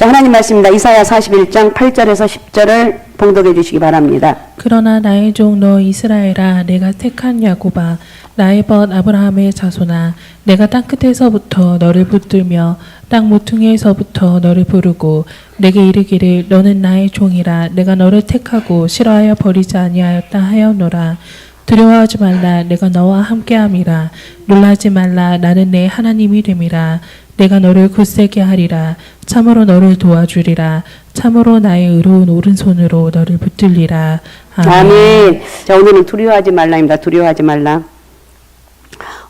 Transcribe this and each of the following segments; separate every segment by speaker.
Speaker 1: 자, 하나님 말씀입니다. 이사야 41장 8절에서 10절을 봉독해 주시기 바랍니다.
Speaker 2: 그러나 나의 종 너 이스라엘아, 내가 택한 야곱아, 나의 벗 아브라함의 자손아, 내가 땅끝에서부터 너를 붙들며 땅 모퉁이에서부터 너를 부르고 내게 이르기를 너는 나의 종이라. 내가 너를 택하고 싫어하여 버리지 아니하였다 하였노라. 두려워하지 말라, 내가 너와 함께함이라. 놀라지 말라, 나는 내 하나님이 됨이라. 내가 너를 굳세게 하리라. 참으로 너를 도와주리라. 참으로 나의 의로운 오른손으로 너를 붙들리라.
Speaker 1: 아멘. 자, 오늘은 두려워하지 말라입니다. 두려워하지 말라.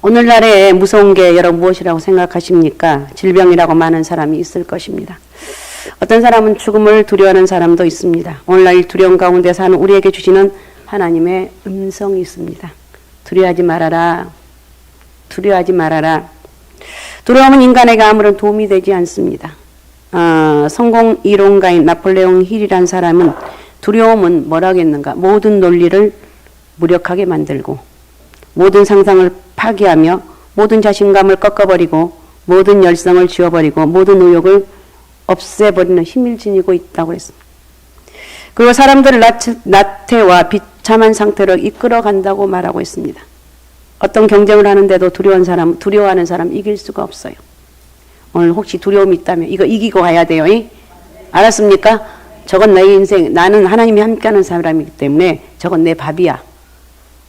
Speaker 1: 오늘날에 무서운 게 여러분 무엇이라고 생각하십니까? 질병이라고 많은 사람이 있을 것입니다. 어떤 사람은 죽음을 두려워하는 사람도 있습니다. 오늘날 이 두려움 가운데 사는 우리에게 주시는 하나님의 음성이 있습니다. 두려워하지 말아라. 두려워하지 말아라. 두려움은 인간에게 아무런 도움이 되지 않습니다. 성공 이론가인 나폴레옹 힐이란 사람은 두려움은 뭐라고 했는가? 모든 논리를 무력하게 만들고 모든 상상을 파괴하며 모든 자신감을 꺾어버리고 모든 열성을 지워버리고 모든 의욕을 없애버리는 힘을 지니고 있다고 했습니다. 그리고 사람들을 나태와 비참한 상태로 이끌어간다고 말하고 있습니다. 어떤 경쟁을 하는데도 두려워하는 사람 이길 수가 없어요. 오늘 혹시 두려움이 있다면 이거 이기고 가야 돼요. 알았습니까? 저건 나의 인생, 나는 하나님이 함께하는 사람이기 때문에 저건 내 밥이야.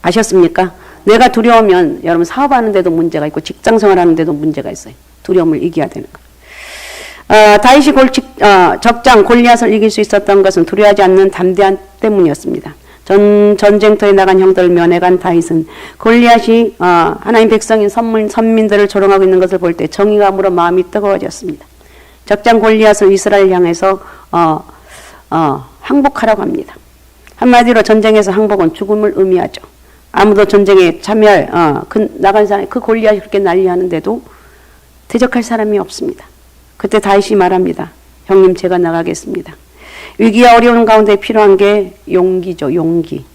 Speaker 1: 아셨습니까? 내가 두려우면 여러분 사업하는데도 문제가 있고 직장생활 하는데도 문제가 있어요. 두려움을 이겨야 되는 거예요. 다윗이 적장 골리앗을 이길 수 있었던 것은 두려워하지 않는 담대함 때문이었습니다. 전쟁터에 나간 형들을 면회간 다윗은 골리앗이 하나님 백성인 선민들을 조롱하고 있는 것을 볼 때 정의감으로 마음이 뜨거워졌습니다. 적장 골리앗을 이스라엘 향해서 항복하라고 합니다. 한마디로 전쟁에서 항복은 죽음을 의미하죠. 아무도 전쟁에 참여할 나간 사람 그 골리앗이 그렇게 난리하는데도 대적할 사람이 없습니다. 그때 다윗이 말합니다. 형님 제가 나가겠습니다. 위기와 어려운 가운데 필요한 게 용기죠. 용기.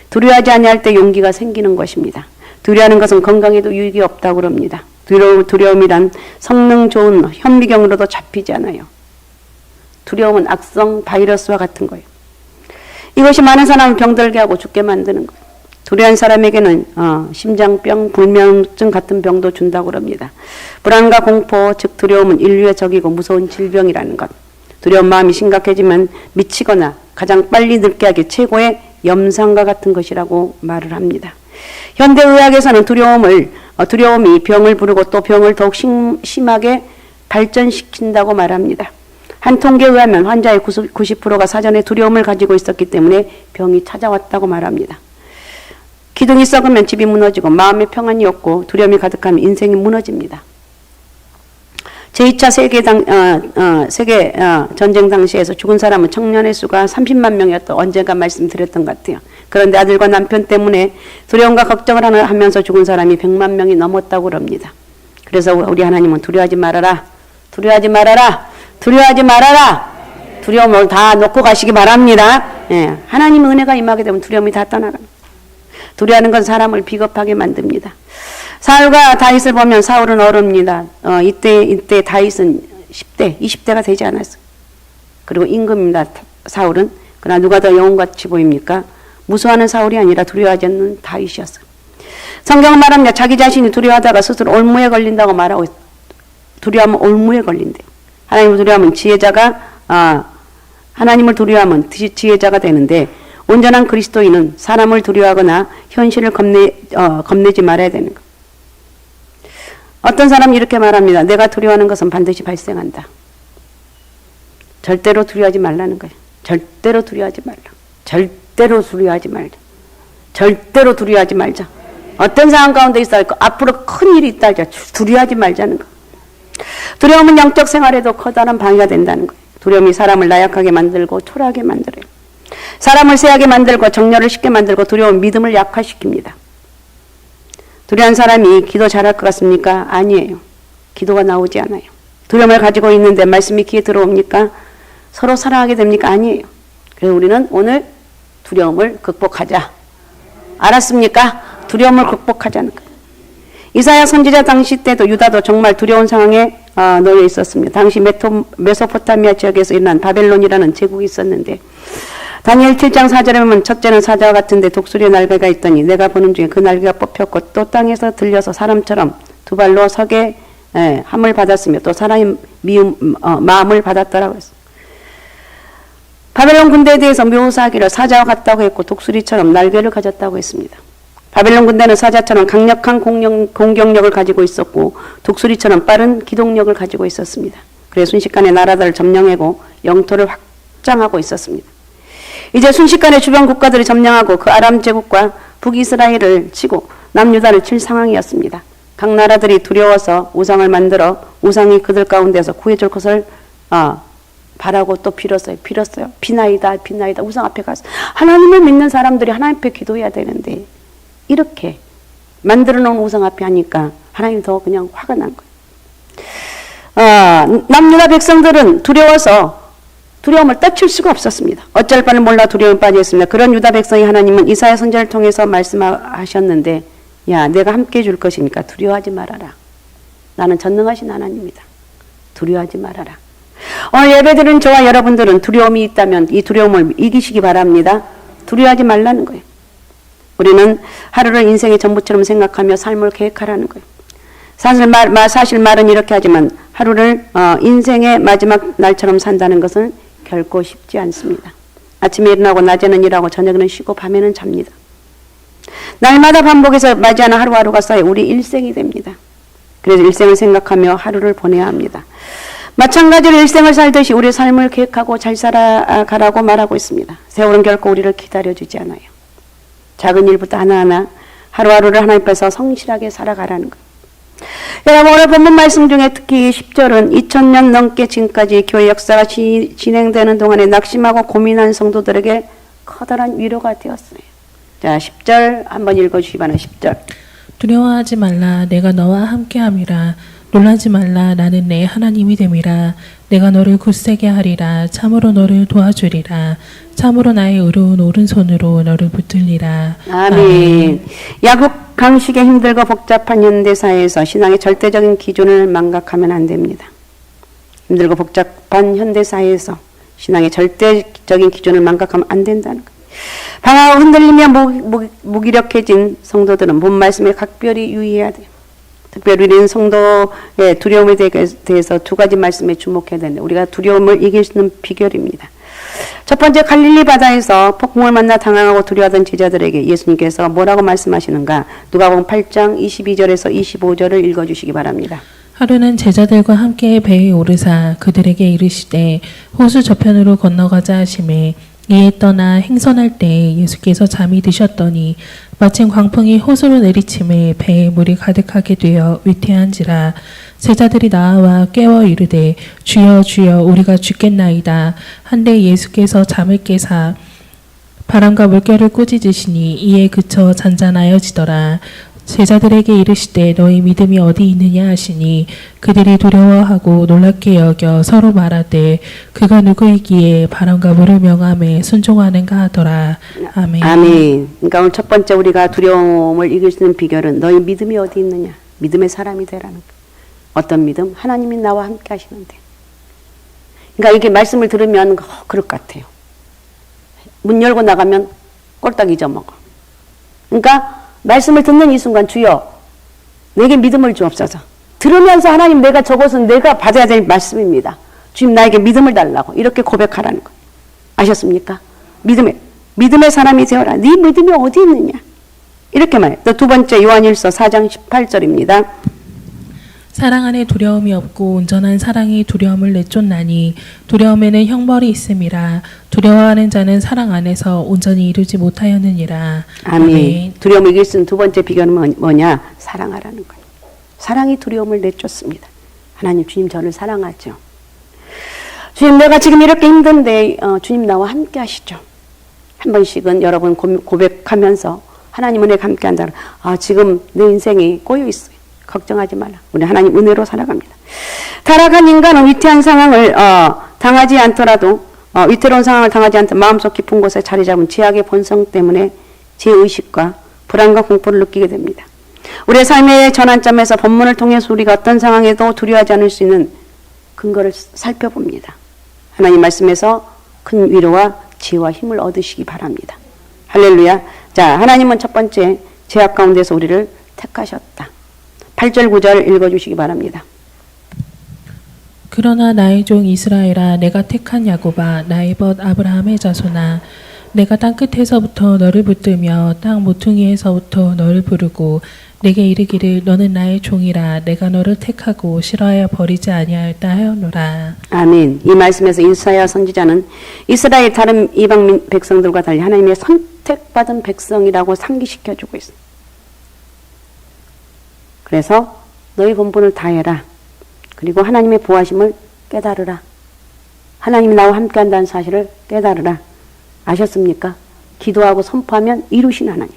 Speaker 1: 두려워하지 아니할 때 용기가 생기는 것입니다. 두려워하는 것은 건강에도 유익이 없다고 그럽니다. 두려움이란 성능 좋은 현미경으로도 잡히지 않아요. 두려움은 악성 바이러스와 같은 거예요. 이것이 많은 사람을 병들게 하고 죽게 만드는 거예요. 두려운 사람에게는 심장병, 불면증 같은 병도 준다고 그럽니다. 불안과 공포, 즉 두려움은 인류의 적이고 무서운 질병이라는 것. 두려운 마음이 심각해지면 미치거나 가장 빨리 늙게 하기 최고의 염상과 같은 것이라고 말을 합니다. 현대의학에서는 두려움이 병을 부르고 또 병을 더욱 심하게 발전시킨다고 말합니다. 한 통계에 의하면 환자의 90%가 사전에 두려움을 가지고 있었기 때문에 병이 찾아왔다고 말합니다. 기둥이 썩으면 집이 무너지고 마음의 평안이 없고 두려움이 가득하면 인생이 무너집니다. 제2차 세계 전쟁 당시에서 죽은 사람은 청년의 수가 30만 명이었다. 언젠가 말씀드렸던 것 같아요. 그런데 아들과 남편 때문에 두려움과 걱정을 하면서 죽은 사람이 100만 명이 넘었다고 그럽니다. 그래서 우리 하나님은 두려워하지 말아라. 두려워하지 말아라. 두려워하지 말아라. 두려움을 다 놓고 가시기 바랍니다. 예, 하나님의 은혜가 임하게 되면 두려움이 다 떠나갑니다. 두려워하는 건 사람을 비겁하게 만듭니다. 사울과 다윗을 보면 사울은 어릅니다. 이때 다윗은 10대, 20대가 되지 않았어요. 그리고 임금입니다. 사울은. 그러나 누가 더 영웅같이 보입니까? 무서워하는 사울이 아니라 두려워하지 않는 다윗이었어요. 성경은 말합니다. 자기 자신이 두려워하다가 스스로 올무에 걸린다고 말하고 있어요. 두려워하면 올무에 걸린대요. 하나님을 두려워하면 하나님을 두려워하면 지혜자가 되는데 온전한 그리스도인은 사람을 두려워하거나 현실을 겁내지 말아야 되는 것. 어떤 사람이 이렇게 말합니다. 내가 두려워하는 것은 반드시 발생한다. 절대로 두려워하지 말라는 거예요. 절대로 두려워하지 말라. 절대로 두려워하지 말자. 절대로 두려워하지 말자. 어떤 상황 가운데 있어 앞으로 큰 일이 있다 할지 두려워하지 말자는 거. 두려움은 영적 생활에도 커다란 방해가 된다는 거예요. 두려움이 사람을 나약하게 만들고 초라하게 만들어요. 사람을 쇠하게 만들고 정열을 쉽게 만들고 두려움은 믿음을 약화시킵니다. 두려운 사람이 기도 잘할 것 같습니까? 아니에요. 기도가 나오지 않아요. 두려움을 가지고 있는데 말씀이 귀에 들어옵니까? 서로 사랑하게 됩니까? 아니에요. 그래서 우리는 오늘 두려움을 극복하자. 알았습니까? 두려움을 극복하자는 거예요. 이사야 선지자 당시 때도 유다도 정말 두려운 상황에 놓여 있었습니다. 당시 메소포타미아 지역에서 일어난 바벨론이라는 제국이 있었는데 다니엘 7장 4절에 보면 첫째는 사자와 같은데 독수리의 날개가 있더니 내가 보는 중에 그 날개가 뽑혔고 또 땅에서 들려서 사람처럼 두 발로 서게 함을 받았으며 또 사람의 마음을 받았더라고 했어요. 바벨론 군대에 대해서 묘사하기를 사자와 같다고 했고 독수리처럼 날개를 가졌다고 했습니다. 바벨론 군대는 사자처럼 강력한 공격력을 가지고 있었고 독수리처럼 빠른 기동력을 가지고 있었습니다. 그래서 순식간에 나라들을 점령하고 영토를 확장하고 있었습니다. 이제 순식간에 주변 국가들이 점령하고 그 아람 제국과 북이스라엘을 치고 남유다를 칠 상황이었습니다. 각 나라들이 두려워서 우상을 만들어 우상이 그들 가운데서 구해줄 것을 바라고 또 빌었어요. 비나이다. 우상 앞에 가서 하나님을 믿는 사람들이 하나님 앞에 기도해야 되는데 이렇게 만들어 놓은 우상 앞에 하니까 하나님 더 그냥 화가 난 거예요. 남유다 백성들은 두려움을 떨칠 수가 없었습니다. 어쩔 바를 몰라 두려움에 빠져 있습니다. 그런 유다 백성이 하나님은 이사야 선지자를 통해서 말씀하셨는데 야, 내가 함께 해줄 것이니까 두려워하지 말아라. 나는 전능하신 하나님이다. 두려워하지 말아라. 오늘 예배드린 저와 여러분들은 두려움이 있다면 이 두려움을 이기시기 바랍니다. 두려워하지 말라는 거예요. 우리는 하루를 인생의 전부처럼 생각하며 삶을 계획하라는 거예요. 사실 말은 이렇게 하지만 하루를 인생의 마지막 날처럼 산다는 것은 결코 쉽지 않습니다. 아침에 일어나고 낮에는 일하고 저녁에는 쉬고 밤에는 잡니다. 날마다 반복해서 맞이하는 하루하루가 쌓여 우리 일생이 됩니다. 그래서 일생을 생각하며 하루를 보내야 합니다. 마찬가지로 일생을 살듯이 우리의 삶을 계획하고 잘 살아가라고 말하고 있습니다. 세월은 결코 우리를 기다려주지 않아요. 작은 일부터 하나하나 하루하루를 하나님 앞에서 성실하게 살아가라는 거예요. 여러분 오늘 본문 말씀 중에 특히 10절은 2000년 넘게 지금까지 교회 역사가 진행되는 동안에 낙심하고 고민한 성도들에게 커다란 위로가 되었어요. 자, 10절 한번 읽어주시기 바랍니다. 10절.
Speaker 2: 두려워하지 말라 내가 너와 함께함이라 놀라지 말라 나는 내 하나님이 됨이라 내가 너를 굳세게 하리라 참으로 너를 도와주리라 참으로 나의 의로운 오른손으로 너를 붙들리라.
Speaker 1: 아멘. 야국 강식의 힘들고 복잡한 현대사회에서 신앙의 절대적인 기준을 망각하면 안 됩니다. 힘들고 복잡한 현대사회에서 신앙의 절대적인 기준을 망각하면 안 된다는 거예요. 방황하고 흔들리며 무기력해진 성도들은 본 말씀에 각별히 유의해야 돼요. 특별히 우리는 성도의 두려움에 대해서 두 가지 말씀에 주목해야 되는데 우리가 두려움을 이길 수 있는 비결입니다. 첫 번째 갈릴리 바다에서 폭풍을 만나 당황하고 두려워하던 제자들에게 예수님께서 뭐라고 말씀하시는가? 누가복음 8장 22절에서 25절을 읽어주시기 바랍니다.
Speaker 2: 하루는 제자들과 함께 배에 오르사 그들에게 이르시되 호수 저편으로 건너가자 하시매 이에 떠나 행선할 때 예수께서 잠이 드셨더니 마침 광풍이 호수로 내리침에 배에 물이 가득하게 되어 위태한지라 제자들이 나와 깨워 이르되 주여 주여 우리가 죽겠나이다 한데 예수께서 잠을 깨사 바람과 물결을 꾸짖으시니 이에 그쳐 잔잔하여지더라. 제자들에게 이르시되 너희 믿음이 어디 있느냐 하시니 그들이 두려워하고 놀랍게 여겨 서로 말하되 그가 누구이기에 바람과 물을 명함에 순종하는가 하더라. 아멘.
Speaker 1: 아멘. 그러니까 오늘 첫 번째 우리가 두려움을 이길 수 있는 비결은 너희 믿음이 어디 있느냐. 믿음의 사람이 되라는 거예요. 어떤 믿음? 하나님이 나와 함께 하시는데. 그러니까 이게 말씀을 들으면 그럴 것 같아요. 문 열고 나가면 꼴딱 잊어먹어. 그러니까 말씀을 듣는 이 순간 주여 내게 믿음을 주옵소서. 들으면서 하나님 내가 저것은 내가 받아야 될 말씀입니다. 주님 나에게 믿음을 달라고 이렇게 고백하라는 거예요. 아셨습니까? 믿음의 사람이 되어라. 네 믿음이 어디 있느냐. 이렇게 말해요. 또 두 번째 요한일서 4장 18절입니다.
Speaker 2: 사랑 안에 두려움이 없고 온전한 사랑이 두려움을 내쫓나니 두려움에는 형벌이 있음이라 두려워하는 자는 사랑 안에서 온전히 이루지 못하였느니라.
Speaker 1: 아멘. 두려움을 이길 수 있는 두 번째 비결은 뭐냐? 사랑하라는 거예요. 사랑이 두려움을 내쫓습니다. 하나님 주님 저를 사랑하죠. 주님 내가 지금 이렇게 힘든데 주님 나와 함께 하시죠. 한 번씩은 여러분 고백하면서 하나님 은혜가 함께 한다. 지금 내 인생이 꼬여 있어요. 걱정하지 말라. 우리 하나님 은혜로 살아갑니다. 타락한 인간은 위태한 상황을 당하지 않더라도 위태로운 상황을 당하지 않던 마음속 깊은 곳에 자리 잡은 죄악의 본성 때문에 죄의식과 불안과 공포를 느끼게 됩니다. 우리의 삶의 전환점에서 본문을 통해서 우리가 어떤 상황에도 두려워하지 않을 수 있는 근거를 살펴봅니다. 하나님 말씀에서 큰 위로와 지혜와 힘을 얻으시기 바랍니다. 할렐루야. 자, 하나님은 첫 번째 죄악 가운데서 우리를 택하셨다. 8절 9절 읽어주시기 바랍니다.
Speaker 2: 그러나 나의 종 이스라엘아 내가 택한 야곱아 나의 벗 아브라함의 자손아 내가 땅 끝에서부터 너를 붙들며 땅 모퉁이에서부터 너를 부르고 내게 이르기를 너는 나의 종이라 내가 너를 택하고 싫어하여 버리지 아니하였다 하였노라.
Speaker 1: 아멘. 이 말씀에서 이사야 선지자는 이스라엘 다른 이방 백성들과 달리 하나님의 선택받은 백성이라고 상기시켜주고 있습니다. 그래서 너희 본분을 다해라. 그리고 하나님의 보호하심을 깨달으라. 하나님이 나와 함께한다는 사실을 깨달으라. 아셨습니까? 기도하고 선포하면 이루신 하나님.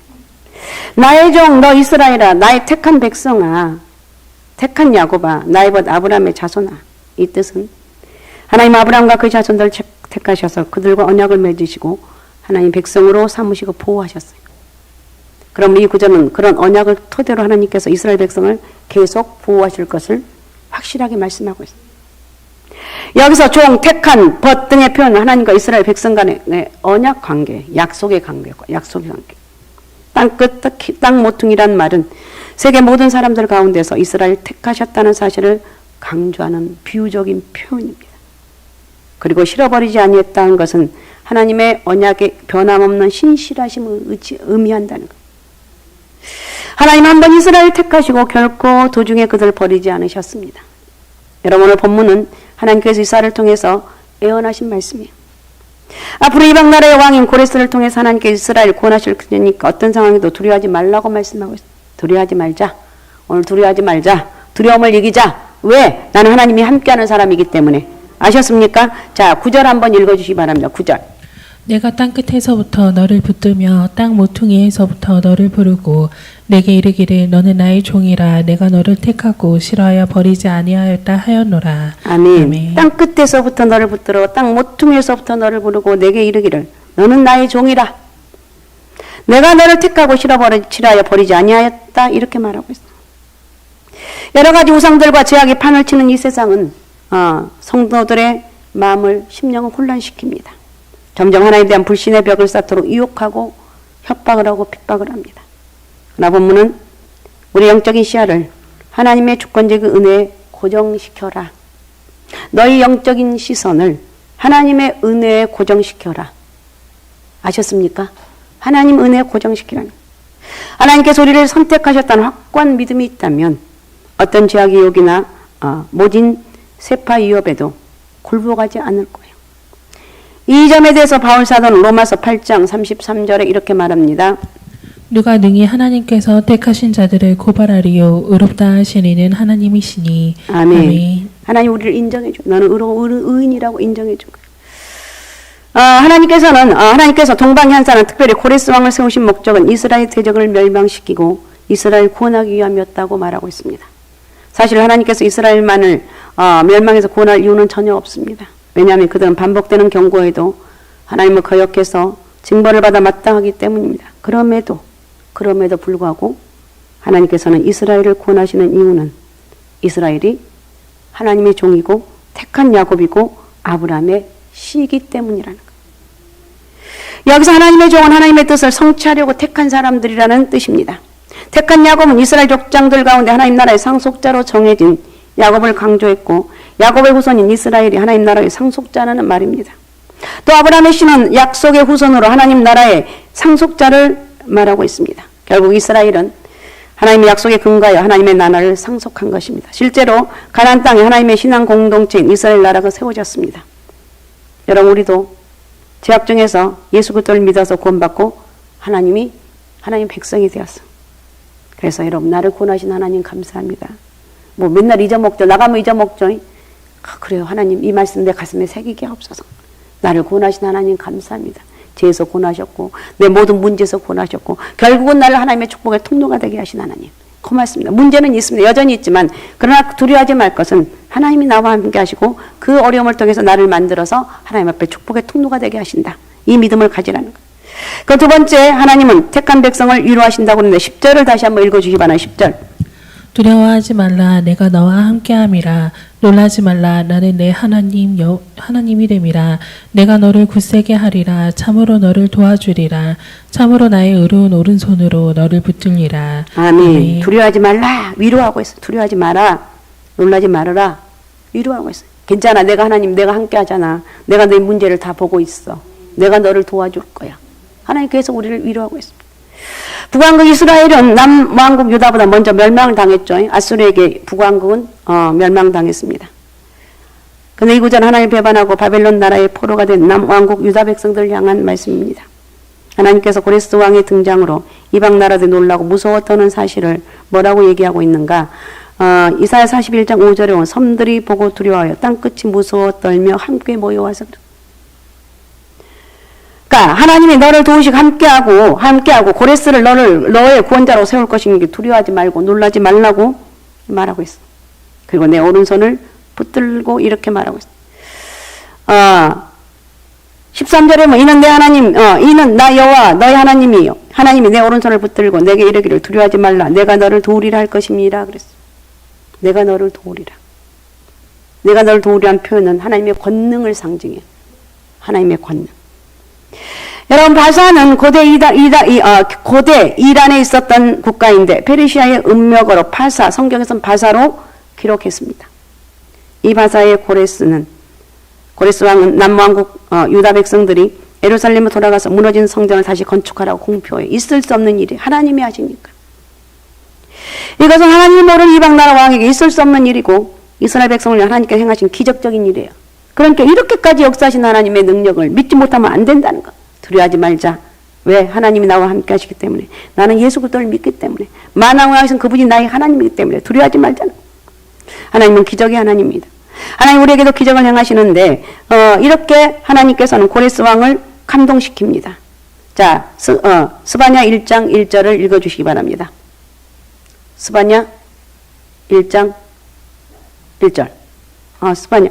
Speaker 1: 나의 종 너 이스라엘아 나의 택한 백성아 택한 야곱아 나의 벗 아브라함의 자손아. 이 뜻은 하나님 아브라함과 그 자손들을 택하셔서 그들과 언약을 맺으시고 하나님 백성으로 삼으시고 보호하셨어요. 그럼 이 구절은 그런 언약을 토대로 하나님께서 이스라엘 백성을 계속 보호하실 것을 확실하게 말씀하고 있습니다. 여기서 종, 택한, 벗 등의 표현은 하나님과 이스라엘 백성 간의 언약 관계, 약속의 관계. 땅끝, 땅 모퉁이란 말은 세계 모든 사람들 가운데서 이스라엘 택하셨다는 사실을 강조하는 비유적인 표현입니다. 그리고 실어버리지 아니했다는 것은 하나님의 언약의 변함없는 신실하심을 의미한다는 것. 하나님 한 번 이스라엘 택하시고 결코 도중에 그들을 버리지 않으셨습니다. 여러분 오늘 본문은 하나님께서 이스라엘을 통해서 예언하신 말씀이에요. 앞으로 이방 나라의 왕인 고레스를 통해서 하나님께서 이스라엘을 구원하실 테니까 어떤 상황에도 두려워하지 말라고 말씀하고 있어요. 두려워하지 말자. 오늘 두려워하지 말자. 두려움을 이기자. 왜? 나는 하나님이 함께하는 사람이기 때문에. 아셨습니까? 자, 9절 한번 읽어주시기 바랍니다. 9절.
Speaker 2: 내가 땅 끝에서부터 너를 붙들며 땅 모퉁이에서부터 너를 부르고 내게 이르기를 너는 나의 종이라 내가 너를 택하고 싫어하여 버리지 아니하였다 하였노라.
Speaker 1: 아멘.
Speaker 2: 아멘.
Speaker 1: 땅 끝에서부터 너를 붙들어 땅 모퉁이에서부터 너를 부르고 내게 이르기를 너는 나의 종이라 내가 너를 택하고 싫어하여 버리지 아니하였다 이렇게 말하고 있어요. 여러 가지 우상들과 제약이 판을 치는 이 세상은 성도들의 마음을 심령을 혼란시킵니다. 점점 하나님에 대한 불신의 벽을 쌓도록 유혹하고 협박을 하고 핍박을 합니다. 그러나 본문은 우리 영적인 시야를 하나님의 주권적인 은혜에 고정시켜라. 너희 영적인 시선을 하나님의 은혜에 고정시켜라. 아셨습니까? 하나님 은혜에 고정시키라는 거예요. 하나님께서 우리를 선택하셨다는 확고한 믿음이 있다면 어떤 제약의 유혹이나 모진 세파 위협에도 굴복하지 않을 거예요. 이 점에 대해서 바울 사도는 로마서 8장 33절에 이렇게 말합니다.
Speaker 2: 누가 능히 하나님께서 택하신 자들을 고발하리요 의롭다 하신 이는 하나님이시니.
Speaker 1: 아멘.
Speaker 2: 아멘.
Speaker 1: 하나님 우리를 인정해줘. 너는 의인이라고 인정해줘. 하나님께서 동방현사는 특별히 고레스 왕을 세우신 목적은 이스라엘 대적을 멸망시키고 이스라엘 구원하기 위함이었다고 말하고 있습니다. 사실 하나님께서 이스라엘만을 멸망해서 구원할 이유는 전혀 없습니다. 왜냐하면 그들은 반복되는 경고에도 하나님을 거역해서 징벌을 받아 마땅하기 때문입니다. 그럼에도 불구하고 하나님께서는 이스라엘을 구원하시는 이유는 이스라엘이 하나님의 종이고 택한 야곱이고 아브라함의 씨이기 때문이라는 거예요. 여기서 하나님의 종은 하나님의 뜻을 성취하려고 택한 사람들이라는 뜻입니다. 택한 야곱은 이스라엘 족장들 가운데 하나님 나라의 상속자로 정해진 야곱을 강조했고 야곱의 후손인 이스라엘이 하나님 나라의 상속자라는 말입니다. 또 아브라함의 씨는 약속의 후손으로 하나님 나라의 상속자를 말하고 있습니다. 결국 이스라엘은 하나님의 약속에 근거하여 하나님의 나라를 상속한 것입니다. 실제로 가나안 땅에 하나님의 신앙 공동체인 이스라엘 나라가 세워졌습니다. 여러분 우리도 죄악 중에서 예수 그리스도를 믿어서 구원받고 하나님 백성이 되었어. 그래서 여러분 나를 구원하신 하나님 감사합니다. 뭐 맨날 잊어먹죠. 나가면 잊어먹죠. 그래요. 하나님 이 말씀 내 가슴에 새기게 하옵소서. 나를 구원하신 하나님 감사합니다. 죄에서 구원하셨고 내 모든 문제에서 구원하셨고 결국은 나를 하나님의 축복의 통로가 되게 하신 하나님 고맙습니다. 문제는 있습니다. 여전히 있지만 그러나 두려워하지 말 것은 하나님이 나와 함께 하시고 그 어려움을 통해서 나를 만들어서 하나님 앞에 축복의 통로가 되게 하신다. 이 믿음을 가지라는 것. 그 두 번째, 하나님은 택한 백성을 위로하신다고 그러는데 10절을 다시 한번 읽어주시기 바랍니다. 10절.
Speaker 2: 두려워하지 말라 내가 너와 함께함이라 놀라지 말라 나는 내 하나님이 됨이라 내가 너를 굳세게 하리라 참으로 너를 도와주리라 참으로 나의 의로운 오른손으로 너를 붙들리라.
Speaker 1: 아멘. 두려워하지 말라. 위로하고 있어. 두려워하지 마라. 놀라지 말아라. 위로하고 있어. 괜찮아. 내가 하나님, 내가 함께 하잖아. 내가 내 문제를 다 보고 있어. 내가 너를 도와줄 거야. 하나님 계속 우리를 위로하고 있습니다. 북왕국 이스라엘은 남왕국 유다보다 먼저 멸망을 당했죠. 아수르에게 북왕국은 멸망당했습니다. 근데 이 구절은 하나님 배반하고 바벨론 나라의 포로가 된 남왕국 유다 백성들을 향한 말씀입니다. 하나님께서 고레스 왕의 등장으로 이방 나라들이 놀라고 무서워 떠는 사실을 뭐라고 얘기하고 있는가? 이사야 41장 5절에 보면 섬들이 보고 두려워하여 땅끝이 무서워 떨며 함께 모여와서 그러니까 하나님이 너를 도우시고 함께하고 고레스를 너의 구원자로 세울 것이니 두려워하지 말고 놀라지 말라고 말하고 있어. 그리고 내 오른손을 붙들고 이렇게 말하고 있어. 13절에 보면 이는 내 하나님, 이는 나 여호와 너의 하나님이요. 하나님이 내 오른손을 붙들고 내게 이르기를 두려워하지 말라. 내가 너를 도우리라 할 것입니다. 그랬어. 내가 너를 도우리라. 내가 너를 도우리라는 표현은 하나님의 권능을 상징해요. 하나님의 권능. 여러분, 바사는 고대 이란에 있었던 국가인데 페르시아의 음력어로 바사, 성경에서는 바사로 기록했습니다. 이 바사의 고레스 왕은 남왕국 유다 백성들이 예루살렘에 돌아가서 무너진 성전을 다시 건축하라고 공표해. 있을 수 없는 일이 하나님이 하시니까. 이것은 하나님 모르는 이방 나라 왕에게 있을 수 없는 일이고 이스라엘 백성을 위해 하나님께서 행하신 기적적인 일이에요. 그러니까 이렇게까지 역사하신 하나님의 능력을 믿지 못하면 안 된다는 거. 두려워하지 말자. 왜? 하나님이 나와 함께 하시기 때문에. 나는 예수 그리스도를 믿기 때문에. 만왕의 왕이신 그분이 나의 하나님이기 때문에 두려워하지 말자는. 하나님은 기적의 하나님입니다. 하나님 우리에게도 기적을 행하시는데 이렇게 하나님께서는 고레스 왕을 감동시킵니다. 자, 스바냐 1장 1절을 읽어주시기 바랍니다. 스바냐 1장 1절. 스바냐.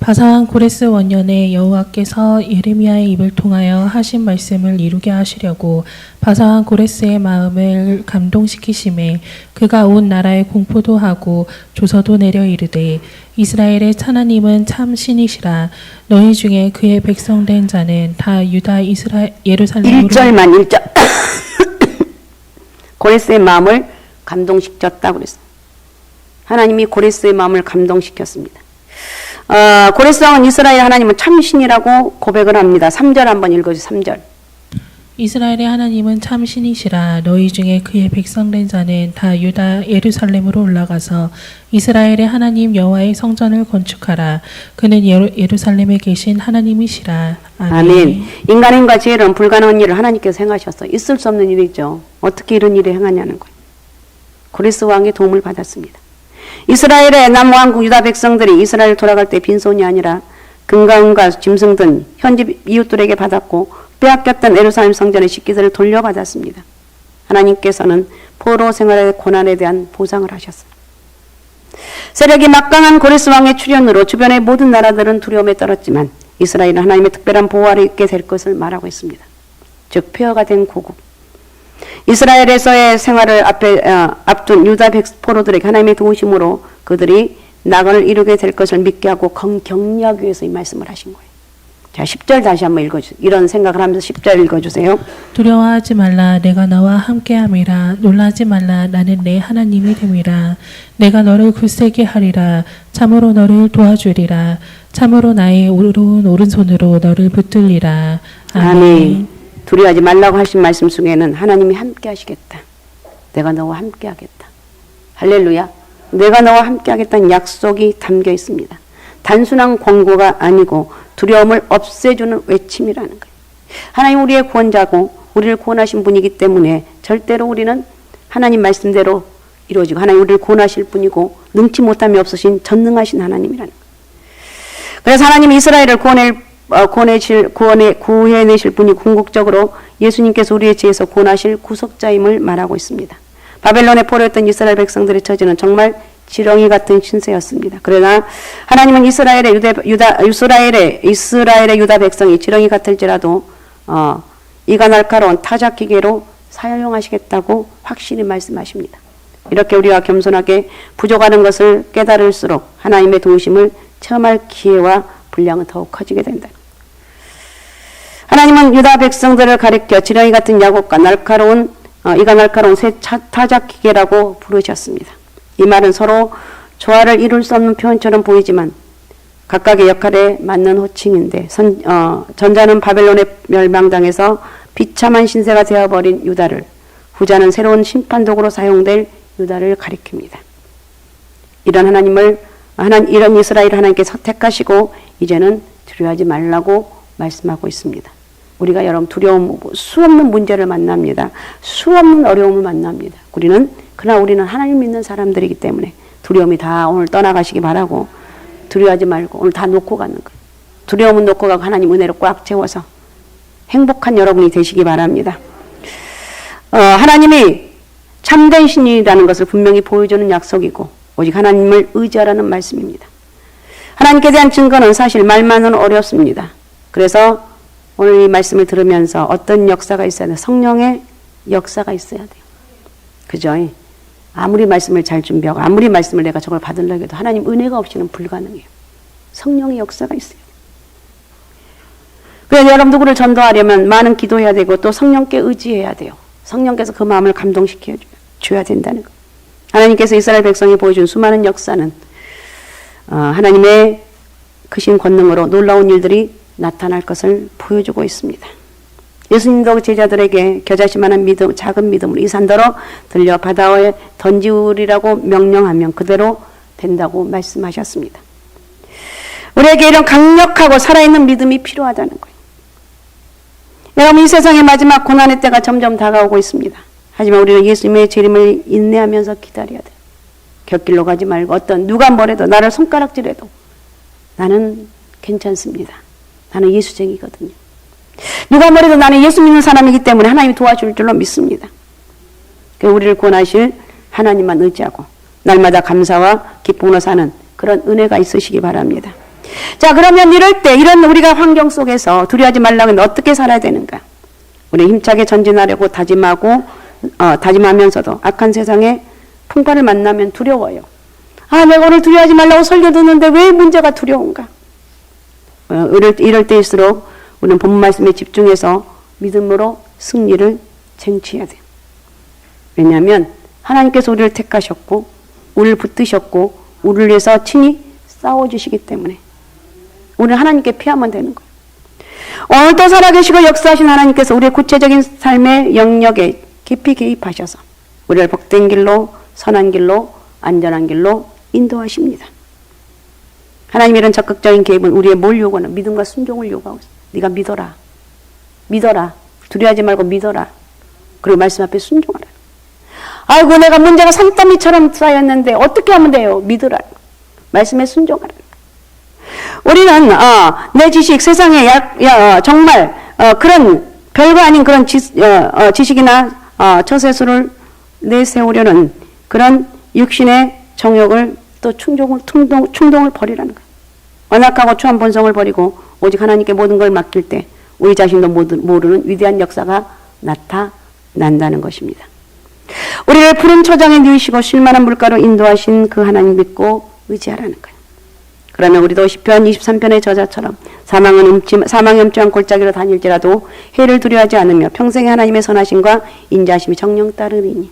Speaker 2: 바사왕 고레스 원년에 여호와께서 예레미야의 입을 통하여 하신 말씀을 이루게 하시려고 바사왕 고레스의 마음을 감동시키심에 그가 온 나라에 공포도 하고 조서도 내려 이르되 이스라엘의 하나님은 참 신이시라. 너희 중에 그의 백성된 자는 다 유다 예루살렘으로
Speaker 1: 1절만 1절. 고레스의 마음을 감동시켰다고 그랬어요. 하나님이 고레스의 마음을 감동시켰습니다. 고레스 왕은 이스라엘 하나님은 참신이라고 고백을 합니다. 3절 한번 읽어주세요. 3절.
Speaker 2: 이스라엘의 하나님은 참 신이시라. 너희 중에 그의 백성된 자는 다 유다 예루살렘으로 올라가서 이스라엘의 하나님 여호와의 성전을 건축하라. 그는 예루살렘에 계신 하나님이시라.
Speaker 1: 아멘. 인간의 힘과 지혜로는 불가능한 일을 하나님께서 행하셨어. 있을 수 없는 일이죠. 어떻게 이런 일을 행하냐는 거예요. 고레스 왕의 도움을 받았습니다. 이스라엘의 남왕국 유다 백성들이 이스라엘 돌아갈 때 빈손이 아니라 금과 짐승 등 현지 이웃들에게 받았고 빼앗겼던 예루살렘 성전의 식기들을 돌려받았습니다. 하나님께서는 포로 생활의 고난에 대한 보상을 하셨어요. 세력이 막강한 고레스 왕의 출현으로 주변의 모든 나라들은 두려움에 떨었지만 이스라엘은 하나님의 특별한 보호 아래 있게 될 것을 말하고 있습니다. 즉 폐허가 된 고국. 이스라엘에서의 생활을 앞둔 유다 포로들에게 하나님의 도우심으로 그들이 낙원을 이루게 될 것을 믿게 하고 격려하기 위해서 이 말씀을 하신 거예요. 자, 10절 다시 한번 읽어주세요. 이런 생각을 하면서 10절 읽어주세요.
Speaker 2: 두려워하지 말라. 내가 너와 함께함이라. 놀라지 말라. 나는 내 하나님이 됨이라. 내가 너를 굳세게 하리라. 참으로 너를 도와주리라. 참으로 나의 의로운 오른손으로 너를 붙들리라. 아멘.
Speaker 1: 두려워하지 말라고 하신 말씀 속에는 하나님이 함께 하시겠다. 내가 너와 함께 하겠다. 할렐루야. 내가 너와 함께 하겠다는 약속이 담겨 있습니다. 단순한 권고가 아니고 두려움을 없애주는 외침이라는 거예요. 하나님 우리의 구원자고 우리를 구원하신 분이기 때문에 절대로 우리는 하나님 말씀대로 이루어지고 하나님 우리를 구원하실 분이고 능치 못함이 없으신 전능하신 하나님이라는 거예요. 그래서 하나님이 이스라엘을 구해내실 분이 궁극적으로 예수님께서 우리의 죄에서 구원하실 구속자임을 말하고 있습니다. 바벨론의 포로였던 이스라엘 백성들의 처지는 정말 지렁이 같은 신세였습니다. 그러나 하나님은 이스라엘의 유다 백성이 지렁이 같을지라도 이가 날카로운 타작기계로 사용하시겠다고 확실히 말씀하십니다. 이렇게 우리가 겸손하게 부족하는 것을 깨달을수록 하나님의 도우심을 체험할 기회와 분량은 더욱 커지게 된다. 하나님은 유다 백성들을 가리켜 지렁이 같은 야곱과 이가 날카로운 새 타작기계라고 부르셨습니다. 이 말은 서로 조화를 이룰 수 없는 표현처럼 보이지만 각각의 역할에 맞는 호칭인데 전자는 바벨론의 멸망당해서 비참한 신세가 되어버린 유다를, 후자는 새로운 심판도구로 사용될 유다를 가리킵니다. 이런 이스라엘 하나님께서 택하시고 이제는 두려워하지 말라고 말씀하고 있습니다. 우리가 여러분 수없는 문제를 만납니다. 수없는 어려움을 만납니다. 그러나 우리는 하나님 믿는 사람들이기 때문에 두려움이 다 오늘 떠나가시기 바라고, 두려워하지 말고 오늘 다 놓고 가는 거예요. 두려움은 놓고 가고 하나님 은혜로 꽉 채워서 행복한 여러분이 되시기 바랍니다. 하나님이 참된 신이라는 것을 분명히 보여주는 약속이고 오직 하나님을 의지하라는 말씀입니다. 하나님께 대한 증거는 사실 말만은 어렵습니다. 그래서 오늘 이 말씀을 들으면서 어떤 역사가 있어야 돼요? 성령의 역사가 있어야 돼요. 그죠? 아무리 말씀을 잘 준비하고 아무리 말씀을 내가 저걸 받으려고 해도 하나님 은혜가 없이는 불가능해요. 성령의 역사가 있어요. 그래서 여러분 누구를 전도하려면 많은 기도해야 되고 또 성령께 의지해야 돼요. 성령께서 그 마음을 감동시켜 줘야 된다는 거. 하나님께서 이스라엘 백성이 보여준 수많은 역사는 하나님의 크신 권능으로 놀라운 일들이 나타날 것을 보여주고 있습니다. 예수님도 제자들에게 겨자씨만한 믿음, 작은 믿음으로 이 산더러 들려 바다에 던지우리라고 명령하면 그대로 된다고 말씀하셨습니다. 우리에게 이런 강력하고 살아있는 믿음이 필요하다는 거예요. 여러분, 이 세상의 마지막 고난의 때가 점점 다가오고 있습니다. 하지만 우리는 예수님의 재림을 인내하면서 기다려야 돼요. 곁길로 가지 말고 누가 뭐래도 나를 손가락질해도 나는 괜찮습니다. 나는 예수쟁이거든요. 누가 뭐래도 나는 예수 믿는 사람이기 때문에 하나님이 도와줄 줄로 믿습니다. 우리를 구원하실 하나님만 의지하고 날마다 감사와 기쁨으로 사는 그런 은혜가 있으시기 바랍니다. 자, 그러면 이런 우리가 환경 속에서 두려워하지 말라고 하면 어떻게 살아야 되는가? 우리 힘차게 전진하려고 다짐하면서도 악한 세상에 풍파를 만나면 두려워요. 내가 오늘 두려워하지 말라고 설교 듣는데 왜 문제가 두려운가? 이럴 때일수록 우리는 본문 말씀에 집중해서 믿음으로 승리를 쟁취해야 돼요. 왜냐하면 하나님께서 우리를 택하셨고 우리를 붙드셨고 우리를 위해서 친히 싸워주시기 때문에 우리는 하나님께 피하면 되는 거예요. 오늘도 살아계시고 역사하신 하나님께서 우리의 구체적인 삶의 영역에 깊이 개입하셔서 우리를 복된 길로, 선한 길로, 안전한 길로 인도하십니다. 하나님의 이런 적극적인 개입은 우리의 뭘 요구하는? 믿음과 순종을 요구하고 있어요. 네가 믿어라. 믿어라. 두려워하지 말고 믿어라. 그리고 말씀 앞에 순종하라. 아이고, 내가 문제가 산더미처럼 쌓였는데 어떻게 하면 돼요? 믿으라. 말씀에 순종하라. 우리는 내 지식, 세상에 정말 그런 별거 아닌 그런 지식이나 처세술을 내세우려는 그런 육신의 정욕을 또 충동을 버리라는 거예요. 완악하고 추한 본성을 버리고 오직 하나님께 모든 걸 맡길 때 우리 자신도 모르는 위대한 역사가 나타난다는 것입니다. 우리를 푸른 초장에 누이시고 쉴만한 물가로 인도하신 그 하나님 믿고 의지하라는 거예요. 그러면 우리도 시편 23편의 저자처럼 사망의 엄청한 골짜기로 다닐지라도 해를 두려워하지 않으며 평생에 하나님의 선하심과 인자하심이 정령 따르리니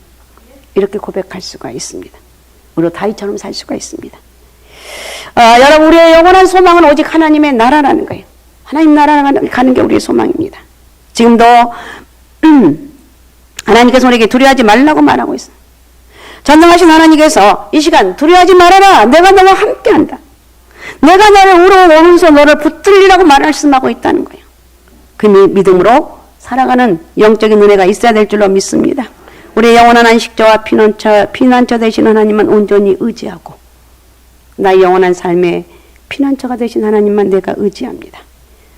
Speaker 1: 이렇게 고백할 수가 있습니다. 우리도 다윗처럼 살 수가 있습니다. 여러분, 우리의 영원한 소망은 오직 하나님의 나라라는 거예요. 하나님 나라를 가는 게 우리의 소망입니다. 지금도 하나님께서 우리에게 두려워하지 말라고 말하고 있어요. 전능하신 하나님께서 이 시간 두려워하지 말아라. 내가 너와 함께한다. 내가 너를 우러오면서 너를 붙들리라고 말씀하고 있다는 거예요. 그 믿음으로 살아가는 영적인 은혜가 있어야 될 줄로 믿습니다. 우리의 영원한 안식처와 피난처 되신 하나님만 온전히 의지하고 나의 영원한 삶의 피난처가 되신 하나님만 내가 의지합니다.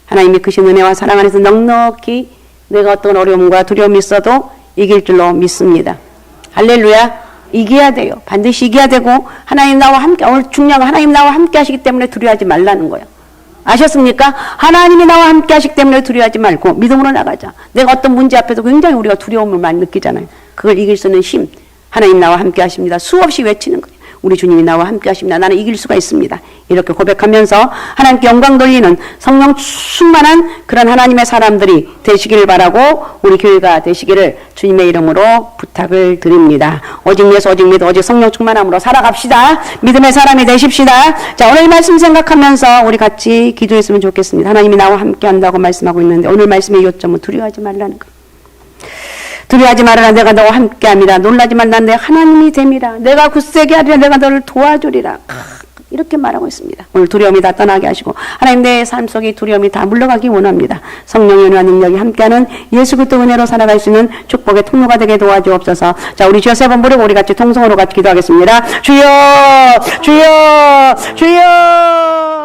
Speaker 1: 하나님의 크신 은혜와 사랑 안에서 넉넉히 내가 어떤 어려움과 두려움이 있어도 이길 줄로 믿습니다. 할렐루야. 이겨야 돼요. 반드시 이겨야 되고 하나님 나와 함께, 오늘 중요한 건 하나님 나와 함께 하시기 때문에 두려워하지 말라는 거예요. 아셨습니까? 하나님이 나와 함께 하시기 때문에 두려워하지 말고 믿음으로 나가자. 내가 어떤 문제 앞에서 굉장히 우리가 두려움을 많이 느끼잖아요. 그걸 이길 수 있는 힘, 하나님 나와 함께 하십니다. 수없이 외치는 거예요. 우리 주님이 나와 함께 하십니다. 나는 이길 수가 있습니다. 이렇게 고백하면서 하나님께 영광 돌리는 성령 충만한 그런 하나님의 사람들이 되시기를 바라고 우리 교회가 되시기를 주님의 이름으로 부탁을 드립니다. 오직 예수, 오직 믿어, 오직 성령 충만함으로 살아갑시다. 믿음의 사람이 되십시다. 자, 오늘 말씀 생각하면서 우리 같이 기도했으면 좋겠습니다. 하나님이 나와 함께 한다고 말씀하고 있는데 오늘 말씀의 요점은 두려워하지 말라는 거. 두려워하지 말아라. 내가 너와 함께함이라. 놀라지 말라. 내 하나님이 됨이라. 내가 굳세게 하리라. 내가 너를 도와주리라. 이렇게 말하고 있습니다. 오늘 두려움이 다 떠나게 하시고 하나님 내 삶 속에 두려움이 다 물러가기 원합니다. 성령의 은혜와 능력이 함께하는 예수 그리스도 은혜로 살아갈 수 있는 축복의 통로가 되게 도와주옵소서. 자, 우리 주여 세 번 부르고 우리 같이 통성으로 같이 기도하겠습니다. 주여, 주여, 주여.